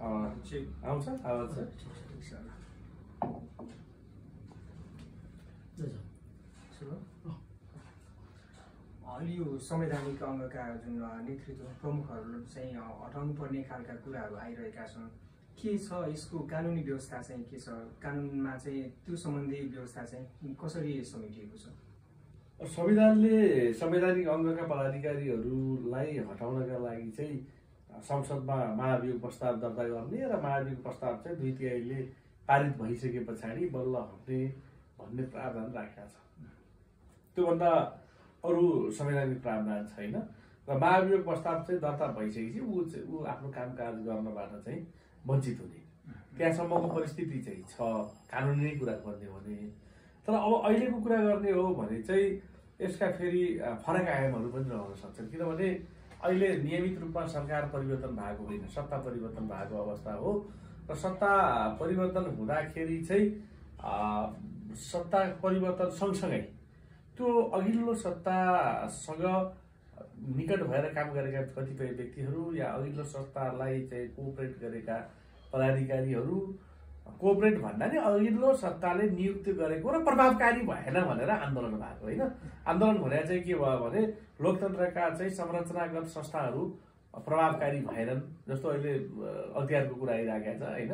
आउँछ आवाज यो संवैधानिक अङ्गका जुन नेतृत्व प्रमुखहरू चाहिँ हटाउनु पर्ने खालका कुराहरू आइरहेका छन् के छ यसको कानुनी व्यवस्था चाहिँ के छ कानुनमा चाहिँ त्यो सम्बन्धी व्यवस्था चाहिँ कसरी समेटिएको छ संविधानले संवैधानिक अङ्गका पदाधिकारीहरूलाई हटाउनका लागि चाहिँ संसदमा महाभियोग प्रस्ताव दर्ता गर्ने र महाभियोग प्रस्ताव चाहिँ 2/3ले पारित भइसके पछाडि बल्ल हट्ने भन्ने प्रावधान राखेका छ त्योभन्दा अरू संवैधानिक प्रावधान छैन र महाभियोग प्रस्ताव चाहिँ दर्ता भइसकेपछि ऊ आफ्नो कामकाज गर्नबाट चाहिँ वञ्चित हुने त्यहाँसम्मको परिस्थिति चाहिँ छ कानुनी कुरा गर्ने हो भने तर अब अहिलेको कुरा गर्ने हो भने चाहिँ यसका फेरि फरक आयामहरू पनि रहन सक्छन् किनभने अहिले नियमित रूपमा सरकार परिवर्तन भएको होइन सत्ता परिवर्तन भएको अवस्था हो र सत्ता परिवर्तन हुँदाखेरि चाहिँ सत्ता परिवर्तन सँगसँगै त्यो अघिल्लो सत्तासँग निकट भएर काम गरेका कतिपय व्यक्तिहरू या अघिल्लो सत्तालाई चाहिँ कोअपरेट गरेका पदाधिकारीहरू कोअपरेट भन्दा नि अघिल्लो सत्ताले नियुक्ति गरेको र प्रभावकारी भएन भनेर आन्दोलन भएको होइन आन्दोलन भने चाहिँ के भयो भने लोकतन्त्रका चाहिँ संरचनागत संस्थाहरू प्रभावकारी भएनन् जस्तो अहिले अख्तियारको कुरा आइरहेको छ होइन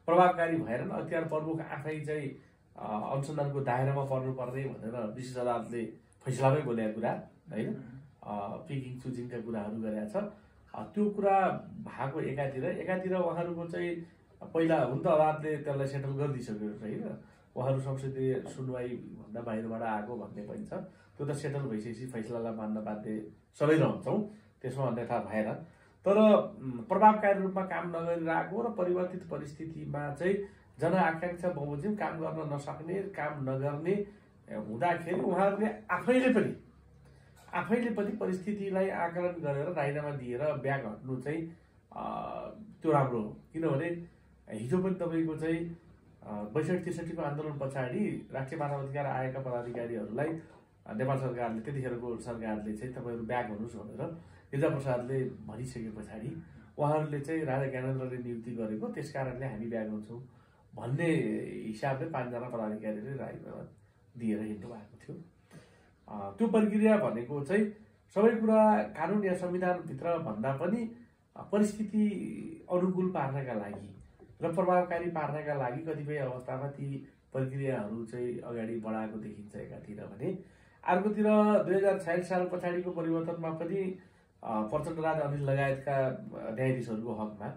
प्रभावकारी भएनन् अख्तियार प्रमुख आफै चाहिँ अनुसन्धानको दायरामा पर्नुपर्ने भनेर विशेष अदालतले फैसलामै बोलेको कुरा होइन पिकिङ चुजिङका कुराहरू गरेका छ त्यो कुरा भएको एकातिर उहाँहरूको चाहिँ पहिला हुन त अदालतले त्यसलाई सेटल गरिदिइसक्यो होइन उहाँहरू संसदीय सुनवाई भन्दा बाहिरबाट आएको भन्ने पनि छ त्यो त सेटल भइसकेपछि फैसलालाई मान्न बाध्य सबै रहन्छौँ त्यसमा अन्यथा भएन तर प्रभावकारी रूपमा काम नगरिरहेको र परिवर्तित परिस्थितिमा चाहिँ जनआकांक्षा बमोजिम काम गर्न नसक्ने काम नगर्ने हुँदाखेरि उहाँहरूले आफैले पनि परिस्थितिलाई आकलन गरेर राजीनामा दिएर ब्याग हट्नु चाहिँ त्यो राम्रो हो किनभने हिजो पनि तपाईँको चाहिँ 62-63को आन्दोलन पछाडि राष्ट्रिय मानवाधिकार आयोगका पदाधिकारीहरूलाई नेपाल सरकारले त्यतिखेरको सरकारले चाहिँ तपाईँहरू ब्याग हुनुहोस् भनेर गिरिजाप्रसादले भनिसके पछाडि उहाँहरूले चाहिँ राजा ज्ञानेन्द्रले नियुक्ति गरेको त्यस कारणले हामी ब्याग हुन्छौँ भन्ने हिसाबले 5 जना पदाधिकारीले राजीनामा दिएर हिँड्नु भएको थियो त्यो प्रक्रिया भनेको चाहिँ सबै कुरा कानुन या संविधानभित्र भन्दा पनि परिस्थिति अनुकूल पार्नका लागि र प्रभावकारी पार्नका लागि कतिपय अवस्थामा ती प्रक्रियाहरू चाहिँ अगाडि बढाएको देखिन्छ एकातिर भने अर्कोतिर 2046 साल पछाडिको परिवर्तनमा पनि प्रचण्ड राज अनिल लगायतका न्यायाधीशहरूको हकमा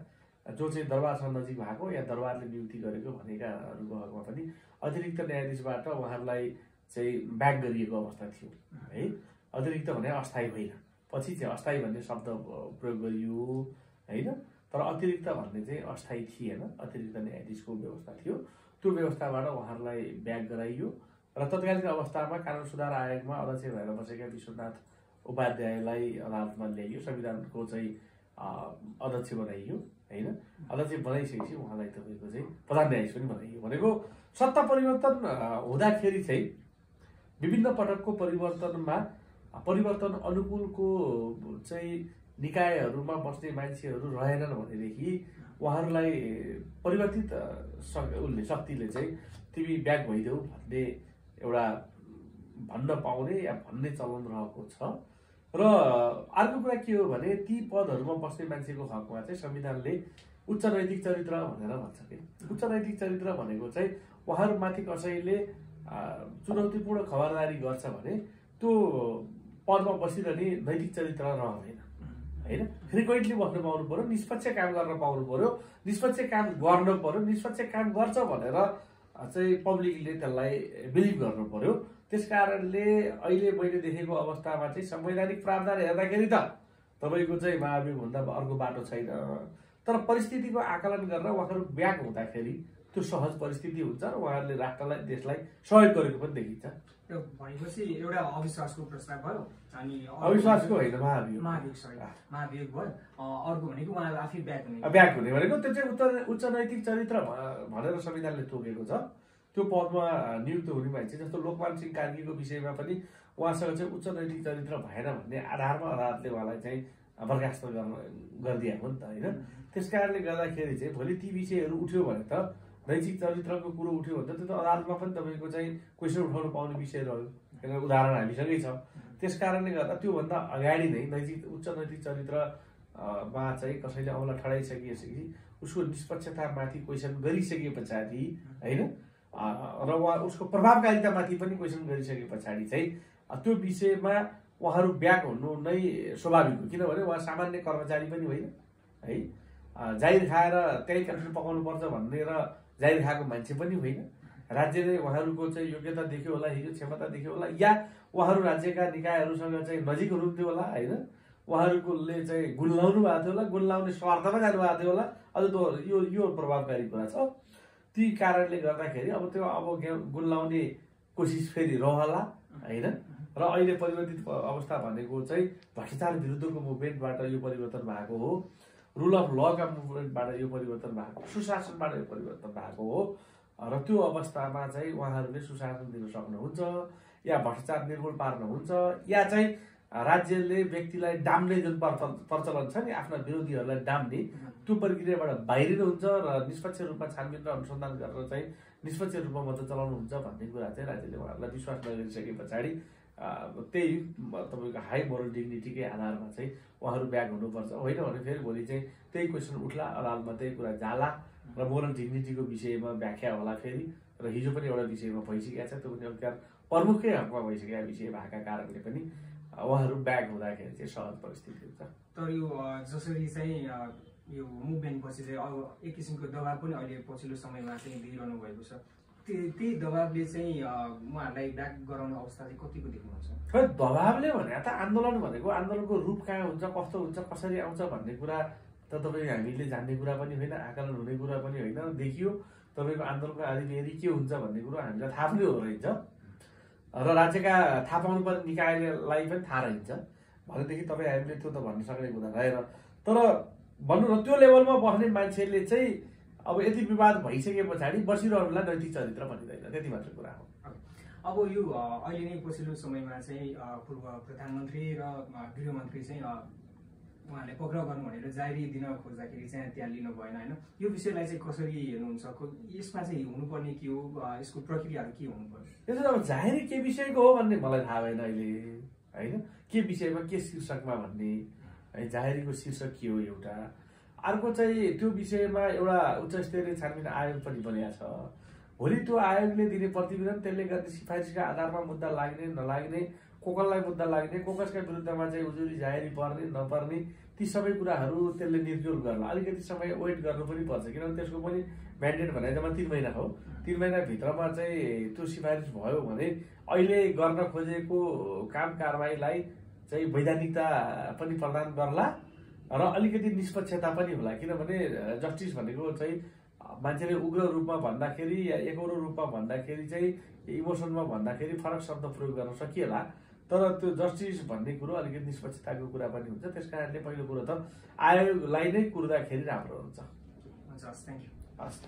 जो चाहिँ दरबारसँग नजिक भएको या दरबारले नियुक्ति गरेको भनेकाहरूको हकमा पनि अतिरिक्त न्यायाधीशबाट उहाँहरूलाई चाहिँ ब्याक गरिएको अवस्था थियो है अतिरिक्त भने अस्थायी होइन पछि चाहिँ अस्थायी भन्ने शब्द प्रयोग गरियो होइन तर अतिरिक्त भन्ने चाहिँ अस्थायी थिएन अतिरिक्त न्यायाधीशको व्यवस्था थियो त्यो व्यवस्थाबाट उहाँहरूलाई ब्याक गराइयो र तत्कालीन अवस्थामा कानुन सुधार आयोगमा अध्यक्ष भएर बसेका विश्वनाथ उपाध्यायलाई अदालतमा ल्याइयो संविधानको चाहिँ अध्यक्ष बनाइयो होइन अध्यक्ष बनाइसकेपछि उहाँलाई तपाईँको चाहिँ प्रधान न्यायाधीश पनि बनाइयो भनेको सत्ता परिवर्तन हुँदाखेरि चाहिँ विभिन्न पटकको परिवर्तनमा परिवर्तन अनुकूलको चाहिँ निकायहरूमा बस्ने मान्छेहरू रहेनन् भनेदेखि उहाँहरूलाई परिवर्तित शक्तिले चाहिँ तिमी ब्याक भइदेऊ भन्ने एउटा भन्न पाउने या भन्ने चलन रहेको छ र अर्को कुरा के हो भने ती पदहरूमा बस्ने मान्छेको हकमा चाहिँ संविधानले उच्च नैतिक चरित्र भनेर भन्छ कि उच्च नैतिक चरित्र भनेको चाहिँ उहाँहरूमाथि कसैले चुनौतीपूर्ण खबरदारी गर्छ भने त्यो पदमा बसिरहने नैतिक चरित्र रहँदैन होइन फ्रिक्वेन्टली बस्न पाउनु पर्यो निष्पक्ष काम गर्न पाउनु पर्यो निष्पक्ष काम गर्न पर्यो निष्पक्ष काम गर्छ भनेर चाहिँ पब्लिकले त्यसलाई बिलिभ गर्नु पर्यो त्यसकारणले अहिले मैले देखेको अवस्थामा चाहिँ संवैधानिक प्रावधान हेर्दाखेरि त तपाईँको चाहिँ महाभियोग भन्दा अर्को बाटो छैन तर परिस्थितिको आकलन गरेर उहाँहरू ब्याक हुँदाखेरि त्यो सहज परिस्थिति हुन्छ र उहाँहरूले राष्ट्रलाई देशलाई सहयोग गरेको पनि देखिन्छ भनेपछि एउटा अविश्वासको प्रस्ताव भयो अनि अविश्वासको होइन महाभियोग महाभियोग भयो अर्को भनेको उहाँहरू आफै ब्याक हुने भनेको त्यो चाहिँ उच्च नैतिक चरित्र भनेर संविधानले तोकेको छ त्यो पदमा नियुक्त हुने मान्छे जस्तो लोकमान सिंह कार्कीको विषयमा पनि उहाँसँग चाहिँ उच्च नैतिक चरित्र भएन भन्ने आधारमा अदालतले उहाँलाई चाहिँ बर्खास्त गरिदिएको हो नि त होइन। त्यस कारणले गर्दाखेरि चाहिँ भोलि ती विषयहरू उठ्यो भने त नैतिक चरित्रको कुरो उठ्यो भने त त्यो त अदालतमा पनि तपाईँको चाहिँ क्वेसन उठाउनु पाउने विषयहरू हो, किनभने उदाहरण हामीसँगै छ। त्यस कारणले गर्दा त्योभन्दा अगाडि नै उच्च नैतिक चरित्रमा चाहिँ कसैले औँला ठडाइसकिएपछि उसको निष्पक्षतामाथि क्वेसन गरिसके पछाडि होइन र उसको प्रभावकारितामाथि पनि क्वेसन गरिसके पछाडि चाहिँ त्यो विषयमा उहाँहरू ब्याक हुनु नै स्वाभाविक हो, किनभने उहाँ सामान्य कर्मचारी पनि होइन है, जाहिर खाएर त्यही क्याप्सन पकाउनु पर्छ भन्ने र जाहिर खाएको मान्छे पनि होइन। राज्यले उहाँहरूको चाहिँ योग्यता देख्यो होला, हिजो क्षमता देख्यो होला, या उहाँहरू राज्यका निकायहरूसँग चाहिँ नजिक हुनुहुन्थ्यो होला होइन, उहाँहरूकोले चाहिँ गुल्लाउनु भएको थियो होला, गुल्लाउने स्वार्थमा जानुभएको थियो होला, अझ त यो प्रभावकारी कुरा छ। ती कारणले गर्दाखेरि अब त्यो गुल्लाउने कोसिस फेरि रहला होइन। र अहिले परिवर्तित अवस्था भनेको चाहिँ भ्रष्टाचार विरुद्धको मुभमेन्टबाट यो परिवर्तन भएको हो, रुल अफ लका मुभमेन्टबाट यो परिवर्तन भएको, सुशासनबाट यो परिवर्तन भएको हो। र त्यो अवस्थामा चाहिँ उहाँहरूले सुशासन दिन सक्नुहुन्छ या भ्रष्टाचार निर्मूल पार्नुहुन्छ, या चाहिँ राज्यले व्यक्तिलाई डाम्ने जुन प्रचलन छ नि आफ्ना विरोधीहरूलाई डाम्ने, त्यो प्रक्रियाबाट बाहिरिनुहुन्छ र निष्पक्ष रूपमा छानबिन र अनुसन्धान गरेर चाहिँ निष्पक्ष रूपमा मद्दत चलाउनुहुन्छ भन्ने कुरा चाहिँ राज्यले उहाँहरूलाई विश्वास नगरिसके पछाडि त्यही तपाईँको हाई मोरल डिग्निटीकै आधारमा चाहिँ उहाँहरू ब्याक हुनुपर्छ। होइन भने फेरि भोलि चाहिँ त्यही क्वेसन उठ्ला, अदालतमा त्यही कुरा जाला र मोरल डिग्निटीको विषयमा व्याख्या होला फेरि। र हिजो पनि एउटा विषयमा भइसकेको छ, त्यो पनि अख्तियार प्रमुखकै हकमा भइसकेका विषय भएका कारणले पनि उहाँहरू ब्याक हुँदाखेरि चाहिँ सहज परिस्थिति हुन्छ। तर यो जसरी चाहिँ यो मुभमेन्ट पछि चाहिँ अब एक किसिमको दबाब पनि अहिले पछिल्लो समयमा चाहिँ दिइरहनु भएको छ, त्यही दबाबले चाहिँ उहाँहरूलाई ब्याक गराउने अवस्था चाहिँ कतिको देख्नुहुन्छ? खै दबाबले भने त आन्दोलन भनेको आन्दोलनको रूप कहाँ हुन्छ, कस्तो हुन्छ, कसरी आउँछ भन्ने कुरा त तपाईँ हामीले जान्ने कुरा पनि होइन, आकलन हुने कुरा पनि होइन। देखियो तपाईँको आन्दोलनको आदिवेदी के हुन्छ भन्ने कुरो हामीलाई थाहा पनि हो रहन्छ र राज्यका थाहा पाउनु पर्ने निकायलाई पनि थाहा रहन्छ भनेदेखि तपाईँ हामीले त्यो त भन्न सक्ने कुरा रहेन। तर भन्नु न त्यो लेभलमा बस्ने मान्छेले चाहिँ अब यति विवाद भइसके पछाडि बसिरहनुलाई नैतिक चरित्र भनिँदैन, त्यति मात्र कुरा हो। अब यो अहिले नै पछिल्लो समयमा चाहिँ पूर्व प्रधानमन्त्री र गृहमन्त्री चाहिँ उहाँले पक्राउ गर्नु भनेर जारी दिन खोज्दाखेरि चाहिँ त्यहाँ लिनु भएन होइन, यो विषयलाई चाहिँ कसरी हेर्नुहुन्छ? यसमा चाहिँ हुनुपर्ने के हो, यसको प्रक्रियाहरू के हुनुपर्छ? यो चाहिँ अब जाहेरी के विषयको हो भन्ने मलाई थाहा भएन अहिले होइन, के विषयमा के शीर्षकमा भन्ने है, जाहेरीको शीर्षक के हो एउटा। अर्को चाहिँ त्यो विषयमा एउटा उच्च स्तरीय छानबिन आयोग पनि बनिएको छ। भोलि त्यो आयोगले दिने प्रतिवेदन, त्यसले गर्ने सिफारिसका आधारमा मुद्दा लाग्ने नलाग्ने, कोकसलाई मुद्दा लाग्ने, कोकसका विरुद्धमा चाहिँ उजुरी जाहेरी पर्ने नपर्ने, ती सबै कुराहरू त्यसले निर्जुल गर्न अलिकति समय वेट गर्नु पनि पर्छ, किनभने त्यसको पनि म्यान्डेट भने जम्मा 3 महिना हो। 3 महिनाभित्रमा चाहिँ त्यो सिफारिस भयो भने अहिले गर्न खोजेको काम कारबाहीलाई चाहिँ वैधानिकता पनि प्रदान गर्ला र अलिकति निष्पक्षता पनि होला। किनभने जस्टिस भनेको चाहिँ मान्छेले उग्र रूपमा भन्दाखेरि या एकरो रूपमा भन्दाखेरि चाहिँ इमोसनमा भन्दाखेरि फरक शब्द प्रयोग गर्न सकिएला, तर त्यो जस्टिस भन्ने कुरो अलिकति निष्पक्षताको कुरा पनि हुन्छ। त्यस कारणले पहिलो कुरो त आयोगलाई नै कुर्दाखेरि राम्रो हुन्छ। हस्, थ्याङ्क यू। हस्।